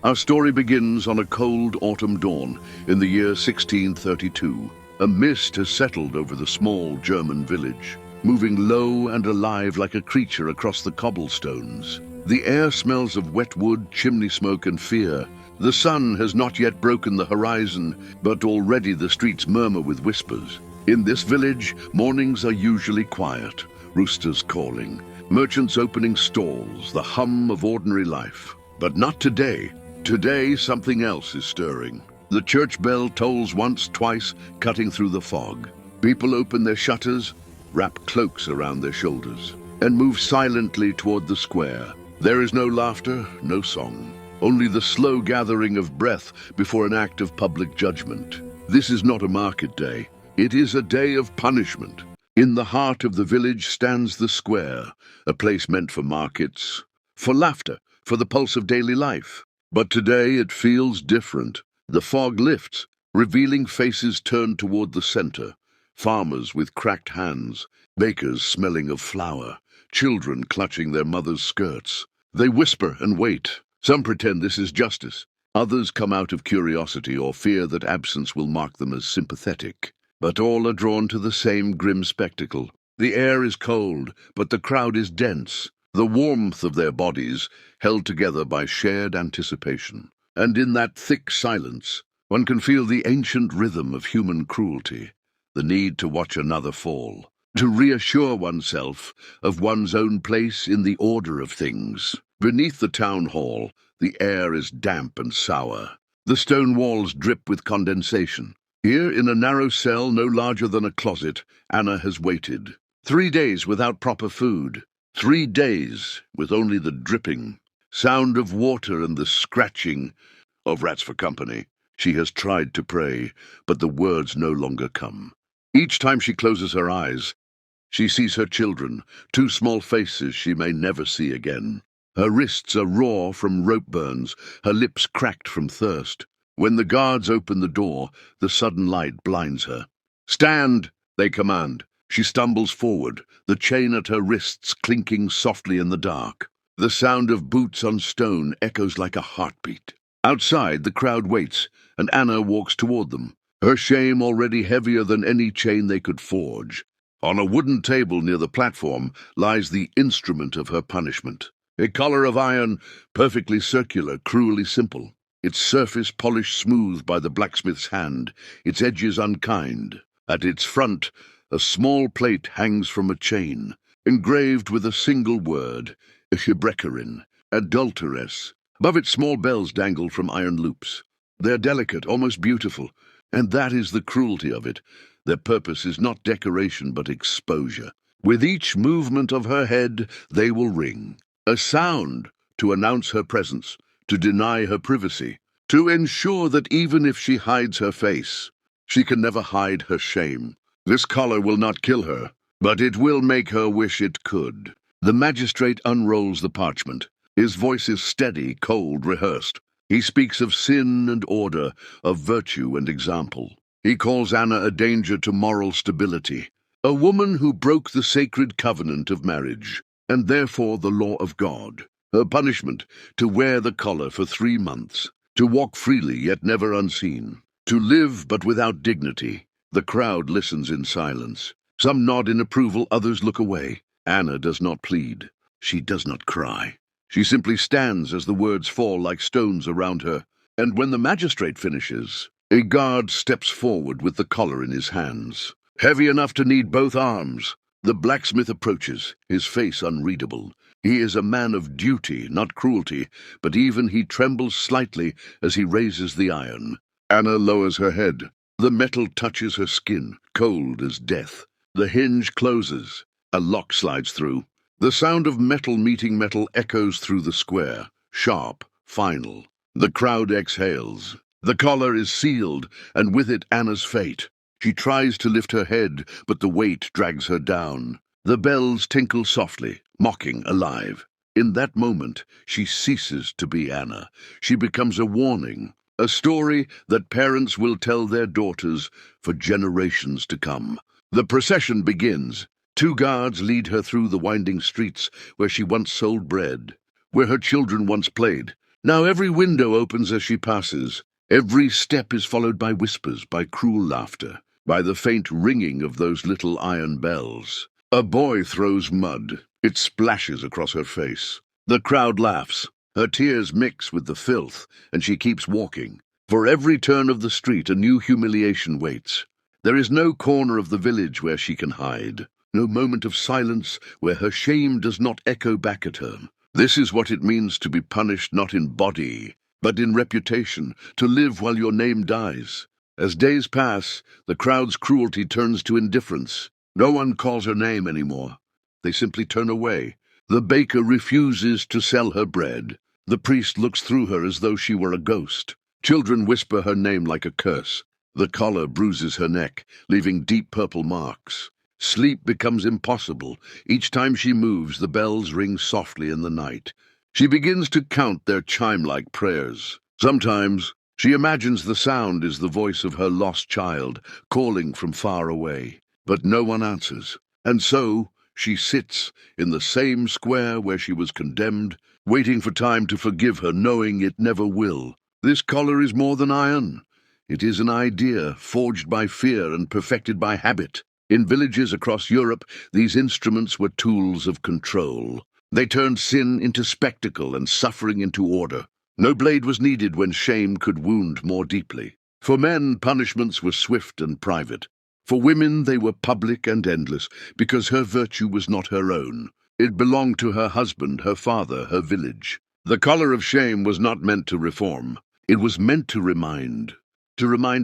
Our story begins on a cold autumn dawn in the year 1632. A mist has settled over the small German village, moving low and alive like a creature across the cobblestones. The air smells of wet wood, chimney smoke, and fear. The sun has not yet broken the horizon, but already the streets murmur with whispers. In this village, mornings are usually quiet, roosters calling, merchants opening stalls, the hum of ordinary life. But not today. Today, something else is stirring. The church bell tolls once, twice, cutting through the fog. People open their shutters, wrap cloaks around their shoulders, and move silently toward the square. There is no laughter, no song, only the slow gathering of breath before an act of public judgment. This is not a market day. It is a day of punishment. In the heart of the village stands the square, a place meant for markets, for laughter, for the pulse of daily life. But today it feels different. The fog lifts, revealing faces turned toward the center. Farmers with cracked hands, bakers smelling of flour, children clutching their mothers' skirts. They whisper and wait. Some pretend this is justice. Others come out of curiosity or fear that absence will mark them as sympathetic. But all are drawn to the same grim spectacle. The air is cold, but the crowd is dense. The warmth of their bodies held together by shared anticipation. And in that thick silence, one can feel the ancient rhythm of human cruelty, the need to watch another fall, to reassure oneself of one's own place in the order of things. Beneath the town hall, the air is damp and sour. The stone walls drip with condensation. Here, in a narrow cell no larger than a closet, Anna has waited. 3 days without proper food. 3 days with only the dripping sound of water and the scratching of rats for company. She has tried to pray, but the words no longer come. Each time she closes her eyes, she sees her children, 2 small faces she may never see again. Her wrists are raw from rope burns, her lips cracked from thirst. When the guards open the door, the sudden light blinds her. "Stand!" they command. She stumbles forward, the chain at her wrists clinking softly in the dark. The sound of boots on stone echoes like a heartbeat. Outside, the crowd waits, and Anna walks toward them, her shame already heavier than any chain they could forge. On a wooden table near the platform lies the instrument of her punishment. A collar of iron, perfectly circular, cruelly simple. Its surface polished smooth by the blacksmith's hand, its edges unkind. At its front, a small plate hangs from a chain, engraved with a single word, Ehebrecherin, Adulteress. Above it small bells dangle from iron loops. They're delicate, almost beautiful, and that is the cruelty of it. Their purpose is not decoration but exposure. With each movement of her head they will ring. A sound to announce her presence, to deny her privacy, to ensure that even if she hides her face, she can never hide her shame. This collar will not kill her, but it will make her wish it could. The magistrate unrolls the parchment. His voice is steady, cold, rehearsed. He speaks of sin and order, of virtue and example. He calls Anna a danger to moral stability, a woman who broke the sacred covenant of marriage, and therefore the law of God. Her punishment, to wear the collar for 3 months, to walk freely yet never unseen, to live but without dignity. The crowd listens in silence. Some nod in approval, others look away. Anna does not plead. She does not cry. She simply stands as the words fall like stones around her. And when the magistrate finishes, a guard steps forward with the collar in his hands, heavy enough to need both arms. The blacksmith approaches, his face unreadable. He is a man of duty, not cruelty, but even he trembles slightly as he raises the iron. Anna lowers her head. The metal touches her skin, cold as death. The hinge closes. A lock slides through. The sound of metal meeting metal echoes through the square, sharp, final. The crowd exhales. The collar is sealed, and with it Anna's fate. She tries to lift her head, but the weight drags her down. The bells tinkle softly, mocking, alive. In that moment, she ceases to be Anna. She becomes a warning, a story that parents will tell their daughters for generations to come. The procession begins. 2 guards lead her through the winding streets where she once sold bread, where her children once played. Now every window opens as she passes. Every step is followed by whispers, by cruel laughter, by the faint ringing of those little iron bells. A boy throws mud. It splashes across her face. The crowd laughs. Her tears mix with the filth, and she keeps walking. For every turn of the street, a new humiliation waits. There is no corner of the village where she can hide, no moment of silence where her shame does not echo back at her. This is what it means to be punished not in body, but in reputation, to live while your name dies. As days pass, the crowd's cruelty turns to indifference. No one calls her name anymore. They simply turn away. The baker refuses to sell her bread. The priest looks through her as though she were a ghost. Children whisper her name like a curse. The collar bruises her neck, leaving deep purple marks. Sleep becomes impossible. Each time she moves, the bells ring softly in the night. She begins to count their chime-like prayers. Sometimes she imagines the sound is the voice of her lost child, calling from far away. But no one answers. And so she sits in the same square where she was condemned, waiting for time to forgive her, knowing it never will. This collar is more than iron. It is an idea forged by fear and perfected by habit. In villages across Europe, these instruments were tools of control. They turned sin into spectacle and suffering into order. No blade was needed when shame could wound more deeply. For men, punishments were swift and private. For women, they were public and endless, because her virtue was not her own. It belonged to her husband, her father, her village. The collar of shame was not meant to reform. It was meant to remind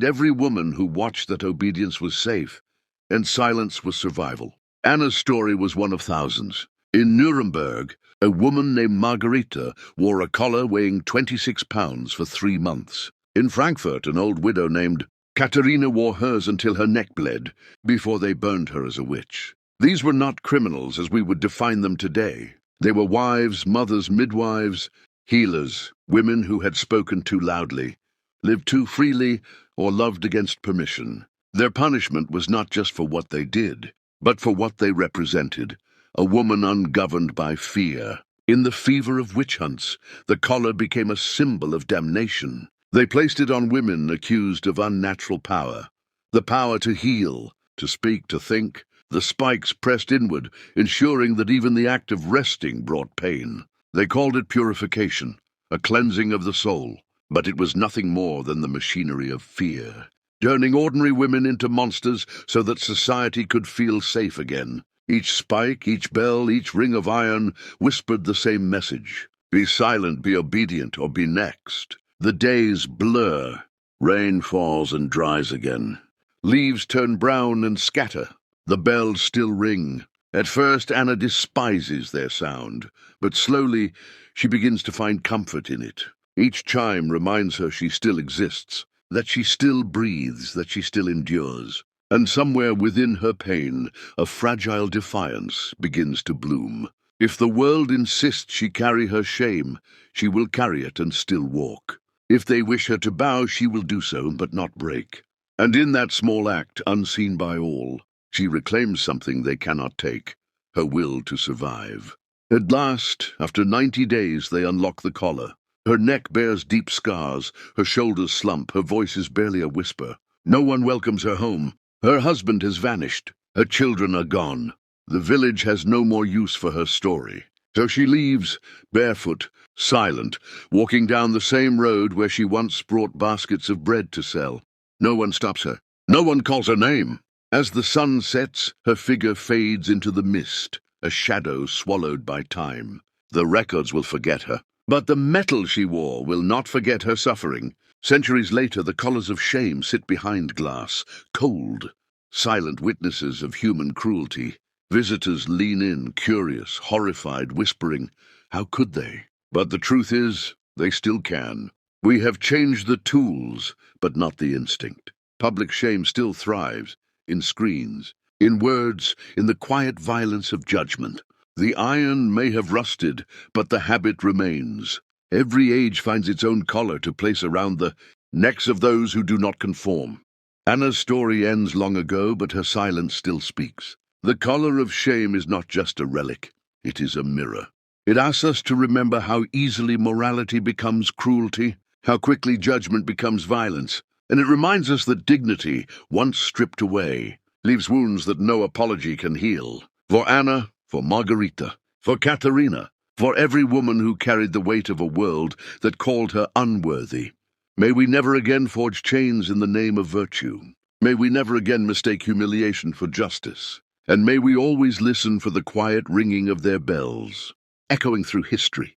every woman who watched that obedience was safe, and silence was survival. Anna's story was one of thousands. In Nuremberg, a woman named Margarita wore a collar weighing 26 pounds for 3 months. In Frankfurt, an old widow named Katharina wore hers until her neck bled, before they burned her as a witch. These were not criminals as we would define them today. They were wives, mothers, midwives, healers, women who had spoken too loudly, lived too freely, or loved against permission. Their punishment was not just for what they did, but for what they represented, a woman ungoverned by fear. In the fever of witch hunts, the collar became a symbol of damnation. They placed it on women accused of unnatural power, the power to heal, to speak, to think. The spikes pressed inward, ensuring that even the act of resting brought pain. They called it purification, a cleansing of the soul, but it was nothing more than the machinery of fear, turning ordinary women into monsters so that society could feel safe again. Each spike, each bell, each ring of iron whispered the same message: be silent, be obedient, or be next. The days blur. Rain falls and dries again. Leaves turn brown and scatter. The bells still ring. At first, Anna despises their sound, but slowly she begins to find comfort in it. Each chime reminds her she still exists, that she still breathes, that she still endures. And somewhere within her pain, a fragile defiance begins to bloom. If the world insists she carry her shame, she will carry it and still walk. If they wish her to bow, she will do so, but not break. And in that small act, unseen by all, she reclaims something they cannot take, her will to survive. At last, after 90 days, they unlock the collar. Her neck bears deep scars, her shoulders slump, her voice is barely a whisper. No one welcomes her home. Her husband has vanished. Her children are gone. The village has no more use for her story. So she leaves, barefoot, silent, walking down the same road where she once brought baskets of bread to sell. No one stops her. No one calls her name. As the sun sets, her figure fades into the mist, a shadow swallowed by time. The records will forget her. But the metal she wore will not forget her suffering. Centuries later, the collars of shame sit behind glass, cold, silent witnesses of human cruelty. Visitors lean in, curious, horrified, whispering, how could they? But the truth is, they still can. We have changed the tools, but not the instinct. Public shame still thrives, in screens, in words, in the quiet violence of judgment. The iron may have rusted, but the habit remains. Every age finds its own collar to place around the necks of those who do not conform. Anna's story ends long ago, but her silence still speaks. The collar of shame is not just a relic, it is a mirror. It asks us to remember how easily morality becomes cruelty, how quickly judgment becomes violence, and it reminds us that dignity, once stripped away, leaves wounds that no apology can heal. For Anna, for Margarita, for Katharina, for every woman who carried the weight of a world that called her unworthy. May we never again forge chains in the name of virtue. May we never again mistake humiliation for justice. And may we always listen for the quiet ringing of their bells, echoing through history,